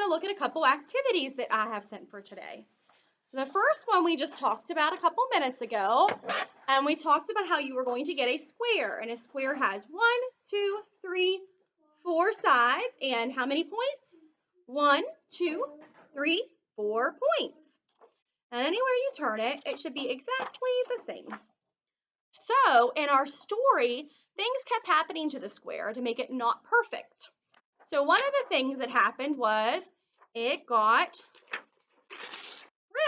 to look at a couple activities that I have sent for today. The first one we just talked about a couple minutes ago, and we talked about how you were going to get a square, and a square has 1, 2, 3, 4 sides, and how many points? 1, 2, 3, 4 points. And anywhere you turn it, it should be exactly the same. So in our story, things kept happening to the square to make it not perfect. So one of the things that happened was it got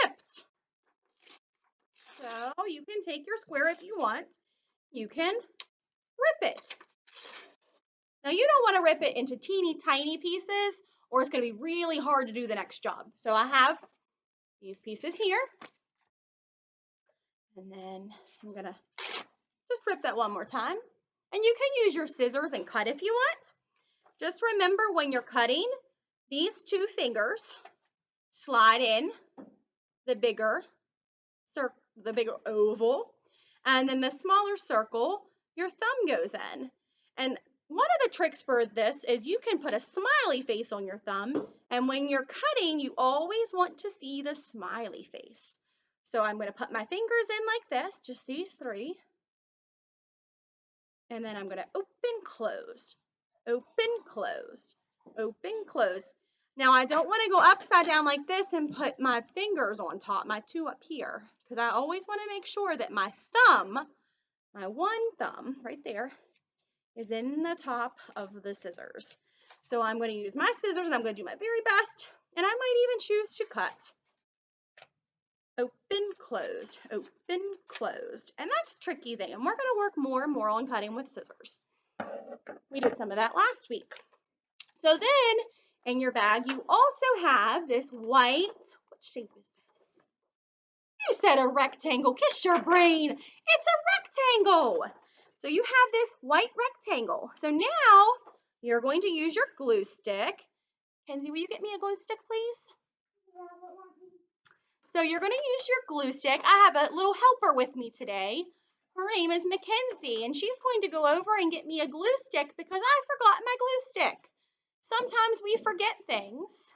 ripped. So you can take your square if you want. You can rip it. Now you don't want to rip it into teeny tiny pieces or it's going to be really hard to do the next job. So I have these pieces here. And then I'm going to just rip that one more time. And you can use your scissors and cut if you want. Just remember when you're cutting, these 2 fingers slide in the bigger circle, the bigger oval, and then the smaller circle, your thumb goes in. And one of the tricks for this is you can put a smiley face on your thumb, and when you're cutting, you always want to see the smiley face. So I'm going to put my fingers in like this, just these 3, and then I'm going to open, close, open, close, open, close. Now I don't want to go upside down like this and put my fingers on top, my 2 up here, because I always want to make sure that my thumb, my 1 thumb right there, is in the top of the scissors. So I'm going to use my scissors and I'm going to do my very best, and I might even choose to cut. Open, closed, open, closed. And that's a tricky thing, and we're going to work more and more on cutting with scissors. We did some of that last week. So then in your bag, you also have this white, what shape is this? You said a rectangle. Kiss your brain. It's a rectangle. So you have this white rectangle. So now you're going to use your glue stick. Kenzie, will you get me a glue stick, please? So you're going to use your glue stick. I have a little helper with me today. Her name is Mackenzie, and she's going to go over and get me a glue stick because I forgot my glue stick. Sometimes we forget things.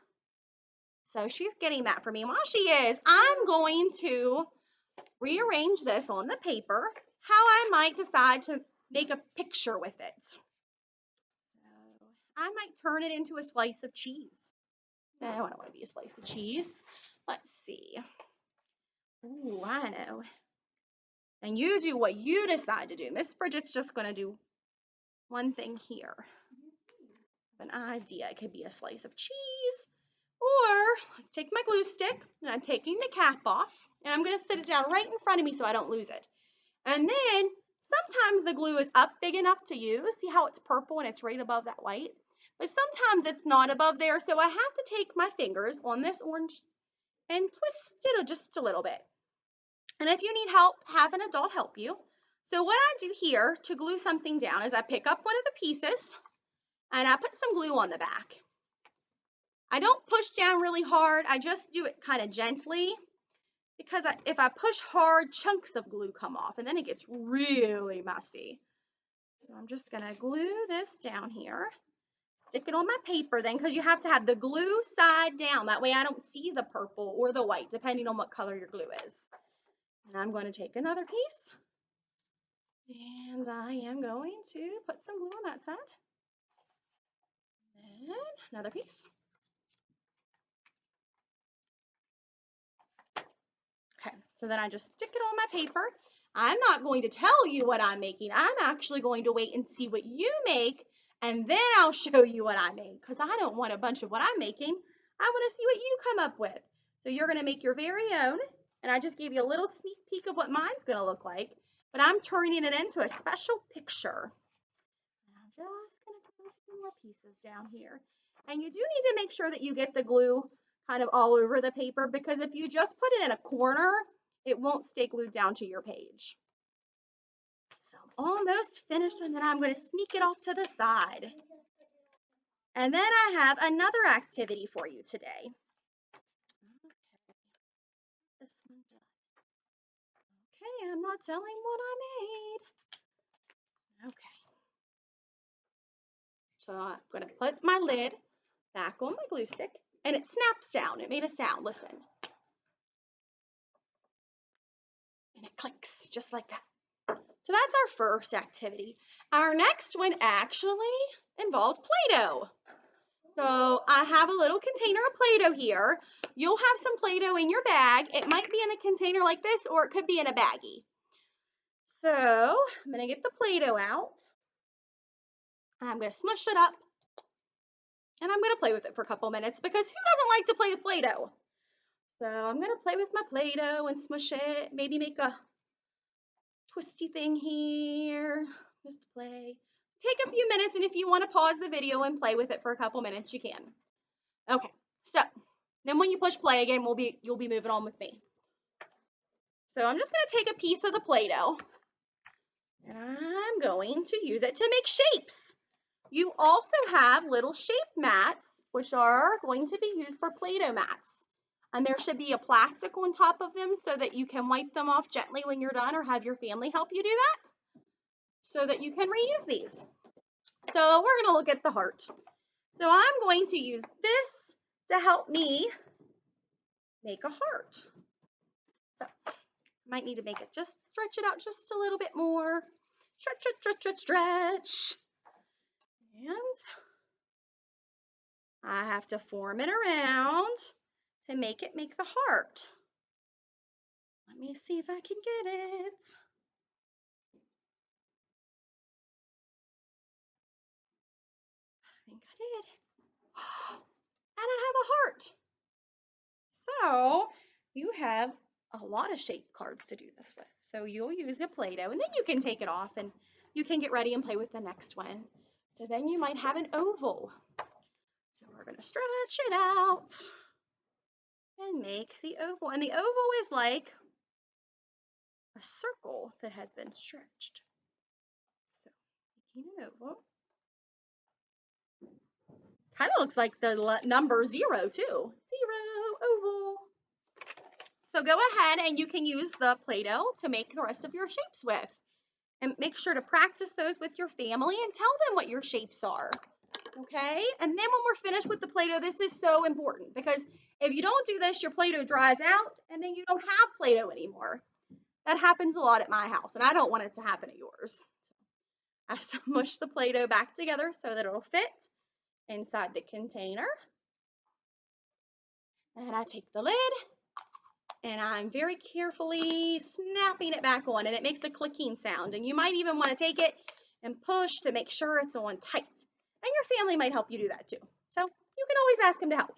So she's getting that for me. While she is, I'm going to rearrange this on the paper, how I might decide to make a picture with it. So I might turn it into a slice of cheese. No, I don't want to be a slice of cheese. Let's see. Ooh, I know. And you do what you decide to do. Miss Bridget's just going to do one thing here. An idea. It could be a slice of cheese, or let's take my glue stick, and I'm taking the cap off, and I'm going to sit it down right in front of me so I don't lose it. And then sometimes the glue is up big enough to use. See how it's purple and it's right above that white? But sometimes it's not above there, so I have to take my fingers on this orange and twist it just a little bit. And if you need help, have an adult help you. So what I do here to glue something down is I pick up one of the pieces and I put some glue on the back. I don't push down really hard. I just do it kind of gently because if I push hard, chunks of glue come off and then it gets really messy. So I'm just going to glue this down here. Stick it on my paper then because you have to have the glue side down. That way I don't see the purple or the white depending on what color your glue is. And I'm going to take another piece and I am going to put some glue on that side. And another piece. Okay, so then I just stick it on my paper. I'm not going to tell you what I'm making. I'm actually going to wait and see what you make, and then I'll show you what I made because I don't want a bunch of what I'm making. I want to see what you come up with. So you're going to make your very own, and I just gave you a little sneak peek of what mine's going to look like, but I'm turning it into a special picture. I'm just going to put a few more pieces down here. And you do need to make sure that you get the glue kind of all over the paper because if you just put it in a corner, it won't stay glued down to your page. So I'm almost finished, and then I'm going to sneak it off to the side. And then I have another activity for you today. Okay, this one done. Okay, I'm not telling what I made. Okay. So I'm going to put my lid back on my glue stick. and it snaps down. It made a sound, listen. And it clinks just like that. So that's our first activity. Our next one actually involves Play-Doh. So I have a little container of Play-Doh here. You'll have some Play-Doh in your bag. It might be in a container like this, or it could be in a baggie. So I'm gonna get the Play-Doh out. I'm gonna smush it up. And I'm gonna play with it for a couple minutes because who doesn't like to play with Play-Doh? So I'm gonna play with my Play-Doh and smush it, maybe make a twisty thing here, just to play. Take a few minutes, and if you want to pause the video and play with it for a couple minutes, you can. Okay, so then when you push play again, you'll be moving on with me. So I'm just gonna take a piece of the Play-Doh, and I'm going to use it to make shapes. You also have little shape mats, which are going to be used for Play-Doh mats. And there should be a plastic on top of them so that you can wipe them off gently when you're done, or have your family help you do that so that you can reuse these. So we're gonna look at the heart. So I'm going to use this to help me make a heart. So I might need to make it, just stretch it out just a little bit more. Stretch, stretch, stretch, stretch, stretch. And I have to form it around to make it make the heart. Let me see if I can get it. I think I did. And I have a heart. So you have a lot of shape cards to do this with. So you'll use a Play-Doh, and then you can take it off and you can get ready and play with the next one. So then you might have an oval. So we're gonna stretch it out and make the oval. And the oval is like a circle that has been stretched. So making an oval. Kind of looks like the number 0 too. 0, oval. So go ahead and you can use the Play-Doh to make the rest of your shapes with. And make sure to practice those with your family and tell them what your shapes are. Okay? And then when we're finished with the Play-Doh, this is so important because if you don't do this, your Play-Doh dries out and then you don't have Play-Doh anymore. That happens a lot at my house, and I don't want it to happen at yours. So I smush the Play-Doh back together so that it'll fit inside the container. And I take the lid and I'm very carefully snapping it back on, and it makes a clicking sound. And you might even want to take it and push to make sure it's on tight. And your family might help you do that too. So you can always ask them to help.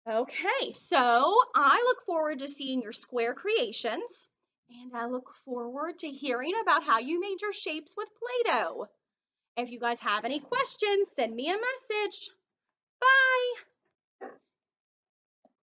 Okay, so I look forward to seeing your square creations, and I look forward to hearing about how you made your shapes with Play-Doh. If you guys have any questions, send me a message. Bye.